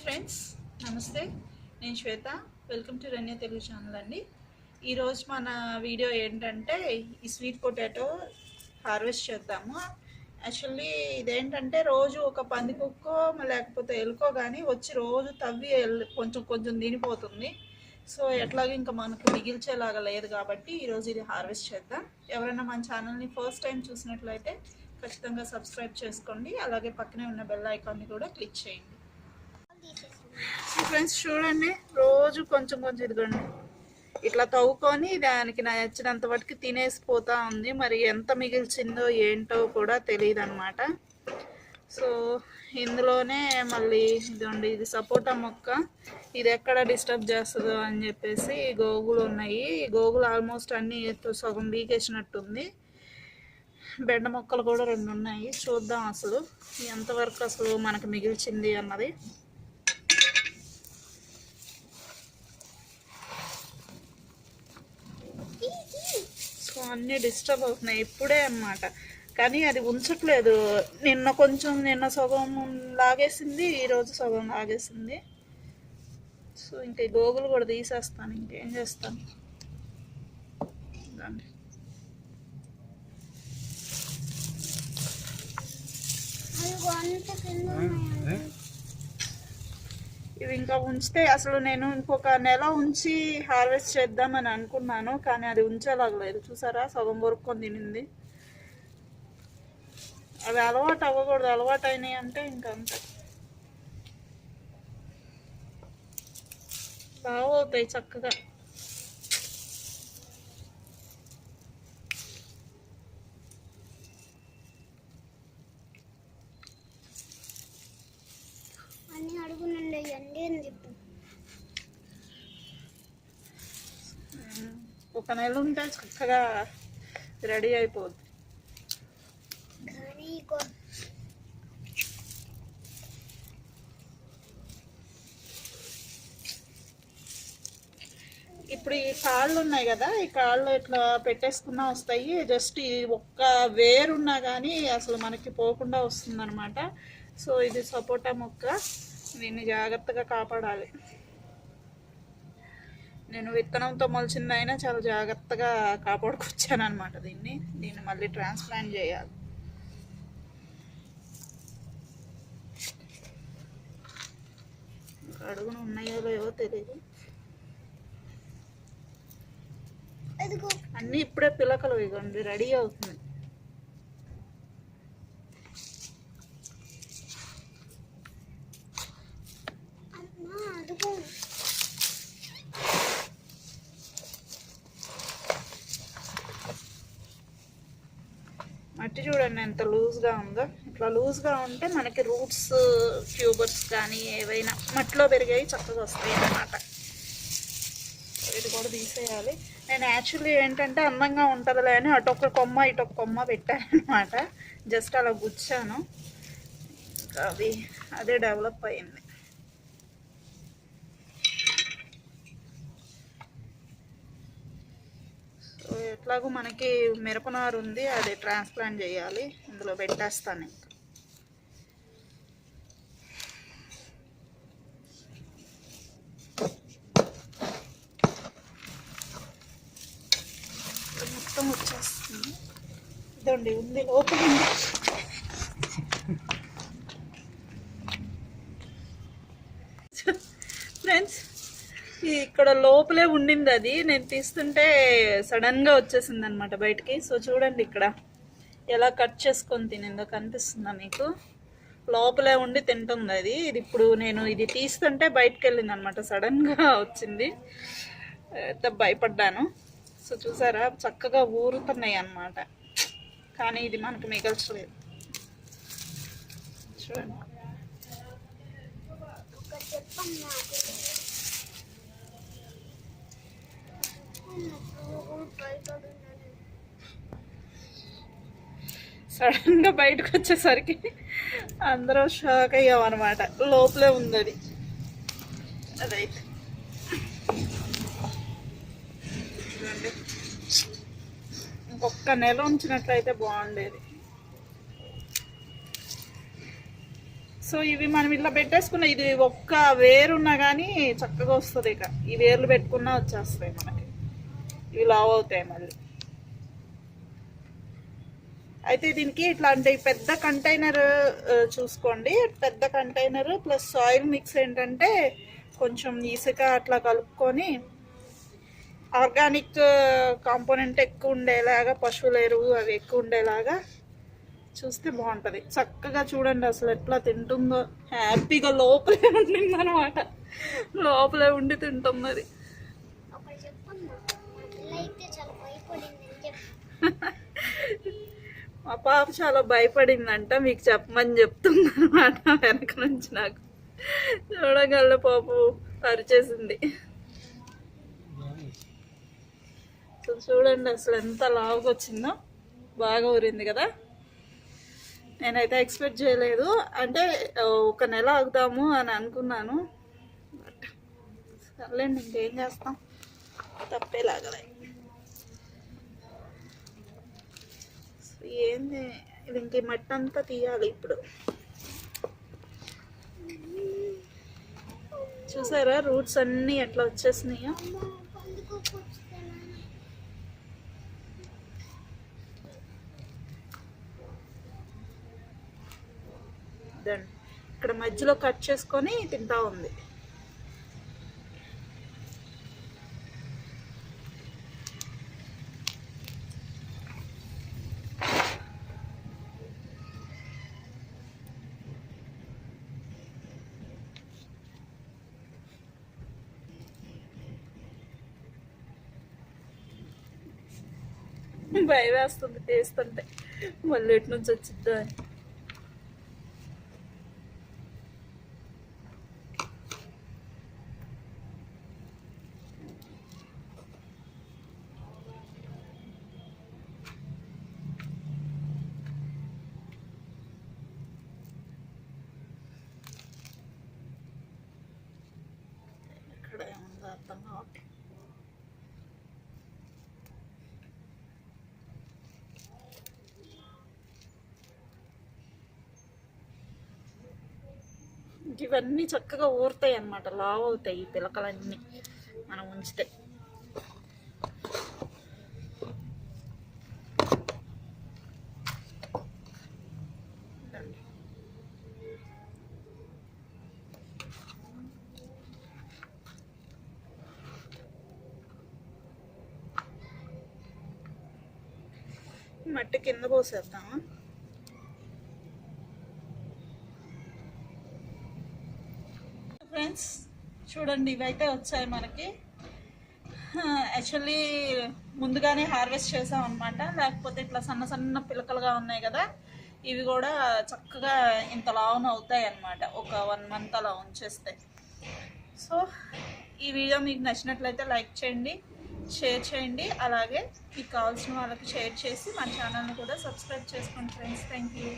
Friends, నమస్తే. నేను Shweta. Welcome to Ranya Telugu channel అండి. ఈరోజు మన వీడియో ఏంటంటే ఈ స్వీట్ పొటాటో హార్వెస్ట్ చేద్దాము. యాక్చువల్లీ ఇదేంటంటే రోజు ఒక పంది కుక్కో లేకపోతే ఎలుకో కానీ వచ్చి రోజు తవ్వి కొంచెం కొంచెం తినిపోతుంది. సో ఎట్లాగో ఇంకా మనకు మిగిల్చేలాగా లేదు కాబట్టి ఈరోజు ఇది హార్వెస్ట్ చేద్దాం. ఎవరైనా మన ఛానల్ని ఫస్ట్ టైం చూసినట్లయితే ఖచ్చితంగా సబ్స్క్రైబ్ చేసుకోండి. అలాగే పక్కనే ఉన్న బెల్ ఐకాన్ని కూడా క్లిక్ చేయండి. ఫ్రెండ్స్ చూడండి, రోజు కొంచెం కొంచెం ఇదిగోండి ఇట్లా తవ్వుకొని దానికి నచ్చినంత వాటికి తినేసిపోతా ఉంది. మరి ఎంత మిగిల్చిందో ఏంటో కూడా తెలియదు అనమాట. సో ఇందులోనే మళ్ళీ ఇదండి, ఇది సపోటా మొక్క. ఇది ఎక్కడ డిస్టర్బ్ చేస్తుందో అని చెప్పేసి గోగులు ఉన్నాయి. గోగులు ఆల్మోస్ట్ అన్ని సగం బీకేసినట్టుంది. బెండ మొక్కలు కూడా 2 ఉన్నాయి. చూద్దాం అసలు ఎంతవరకు అసలు మనకు మిగిల్చింది అన్నది. సో అన్నీ డిస్టర్బ్ అవుతున్నాయి ఇప్పుడే అన్నమాట. కానీ అది ఉంచట్లేదు. నిన్న సగం లాగేసింది, ఈరోజు సగం లాగేసింది. సో ఇంకా గోగులు కూడా తీసేస్తాను. ఇంకేం చేస్తాను. ఇవి ఇంకా ఉంచితే అసలు నేను ఇంకొక నెల ఉంచి హార్వెస్ట్ చేద్దామని అనుకున్నాను, కానీ అది ఉంచేలాగలేదు. చూసారా, సగం వరుక్కొని తినింది. అవి అలవాటు అవ్వకూడదు. అలవాటు అయినాయి అంటే ఇంకంతే బాగా అవుతాయి చక్కగా. ఒక నెల ఉంటే చక్కగా రెడీ అయిపోద్ది. ఇప్పుడు ఈ కాళ్ళు ఉన్నాయి కదా, ఈ కాళ్ళు ఇట్లా పెట్టేసుకున్నా వస్తాయి. జస్ట్ ఈ ఒక్క వేరున్నా కానీ అసలు మనకి పోకుండా వస్తుంది అనమాట. సో ఇది సపోటా మొక్క. దీన్ని జాగ్రత్తగా కాపాడాలి. నేను విత్తనంతో మొలిచిందైనా చాలా జాగ్రత్తగా కాపాడుకొచ్చాను అనమాట. దీన్ని మళ్ళీ ట్రాన్స్ప్లాంట్ చేయాలి. అడుగున ఉన్నాయో లేవో తెలియదు. అన్నీ ఇప్పుడే పిలకలు ఇవ్వండి, రెడీ అవుతుంది. మట్టి చూడండి ఎంత లూజ్గా ఉందో. ఇట్లా లూజ్గా ఉంటే మనకి రూట్స్, ట్యూబర్స్ కానీ ఏవైనా మట్టిలో పెరిగాయి చక్కగా వస్తాయి అన్నమాట. ఇది కూడా తీసేయాలి. నేను యాక్చువల్లీ ఏంటంటే అందంగా ఉంటుందిలే అని అటొక కొమ్మ ఇటొక కొమ్మ పెట్టాను అనమాట. జస్ట్ అలా గుచ్చాను, ఇంకా అదే డెవలప్ అయింది. సో ఎట్లాగూ మనకి మిరపనారు ఉంది, అది ట్రాన్స్ప్లాంట్ చేయాలి. ఇందులో పెట్టేస్తాను. మొత్తం వచ్చేస్తుంది. ఇదండి ఉంది లోపల. ఫ్రెండ్స్, ఇక్కడ లోపలే ఉండింది. అది నేను తీస్తుంటే సడన్గా వచ్చేసింది అనమాట బయటికి. సో చూడండి ఇక్కడ ఎలా కట్ చేసుకొని తినిందో కనిపిస్తుందా మీకు? లోపలే ఉండి తింటుంది అది. ఇది ఇప్పుడు నేను ఇది తీస్తుంటే బయటకు వెళ్ళింది అనమాట, సడన్గా వచ్చింది. భయపడ్డాను. సో చూసారా, చక్కగా ఊరుతున్నాయి అన్నమాట. కానీ ఇది మనకు మిగల్చలేదు. చూడండి, సడన్గా బయటకు వచ్చేసరికి అందరూ షాక్ అయ్యామన్నమాట. లోపలే ఉంది అది. అదైతే ఇంకొక నెల ఉంచినట్లయితే బాగుండేది. సో ఇవి మనం ఇట్లా పెట్టేసుకున్న ఇది ఒక్క వేరున్నా కానీ చక్కగా వస్తుంది. ఇక ఈ వేర్లు పెట్టుకున్నా వచ్చేస్తాయి మనకి. ఇవి లావ్ అవుతాయి మళ్ళీ. అయితే దీనికి ఇట్లాంటి పెద్ద కంటైనర్ చూసుకోండి. పెద్ద కంటైనర్ ప్లస్ సాయిల్ మిక్స్ ఏంటంటే కొంచెం ఇసుక అట్లా కలుపుకొని ఆర్గానిక్ కాంపోనెంట్ ఎక్కువ ఉండేలాగా, పశువుల ఎరువు అవి ఎక్కువ ఉండేలాగా చూస్తే బాగుంటుంది. చక్కగా చూడండి అసలు ఎట్లా తింటుందో. హ్యాపీగా లోపలే ఉండింది అనమాట. లోపలే ఉండి తింటుంది అది. మా పాప చాలా భయపడిందంట, మీకు చెప్పమని చెప్తుంది అనమాట వెనక నుంచి. నాకు చూడగల పాపు పరిచేసింది. చూడండి అసలు ఎంత లావుగా వచ్చిందో. బాగా ఊరింది కదా. నేనైతే ఎక్స్పెక్ట్ చేయలేదు. అంటే 1 నెల ఆగుదాము అని అనుకున్నాను. బట్ సర్లేండి, ఇంకేం చేస్తాం, తప్పేలాగలే. ఏంది ఇది, ఇంక మట్టి అంతా తీయాలి ఇప్పుడు. చూసారా రూట్స్ అన్నీ ఎట్లా వచ్చేసినాయో. ఇక్కడ మధ్యలో కట్ చేసుకొని తింటా ఉంది. భయం వేస్తుంది తీస్తుంటే, మళ్ళీ ఎటు నుంచి వచ్చిద్దా అని. ఇక్కడ ఏముందో అర్థం కావట్లేదు. ఇవన్నీ చక్కగా ఊరుతాయి అన్నమాట, లావ్ అవుతాయి ఈ పిలకలన్నీ మనం ఉంచితే. మట్టి కింద పోసేద్దామా. ఫ్రెండ్స్ చూడండి, ఇవైతే వచ్చాయి మనకి. యాక్చువల్లీ ముందుగానే హార్వెస్ట్ చేసాం అనమాట, లేకపోతే ఇట్లా సన్న సన్న పిలకలుగా ఉన్నాయి కదా, ఇవి కూడా చక్కగా ఇంత లావున అవుతాయి అన్నమాట ఒక 1 మంత్ అలా ఉంచేస్తే. సో ఈ వీడియో మీకు నచ్చినట్లయితే లైక్ చేయండి, షేర్ చేయండి, అలాగే మీకు కావాల్సిన వాళ్ళకి షేర్ చేసి మన ఛానల్ని కూడా సబ్స్క్రైబ్ చేసుకోండి ఫ్రెండ్స్. Thank you.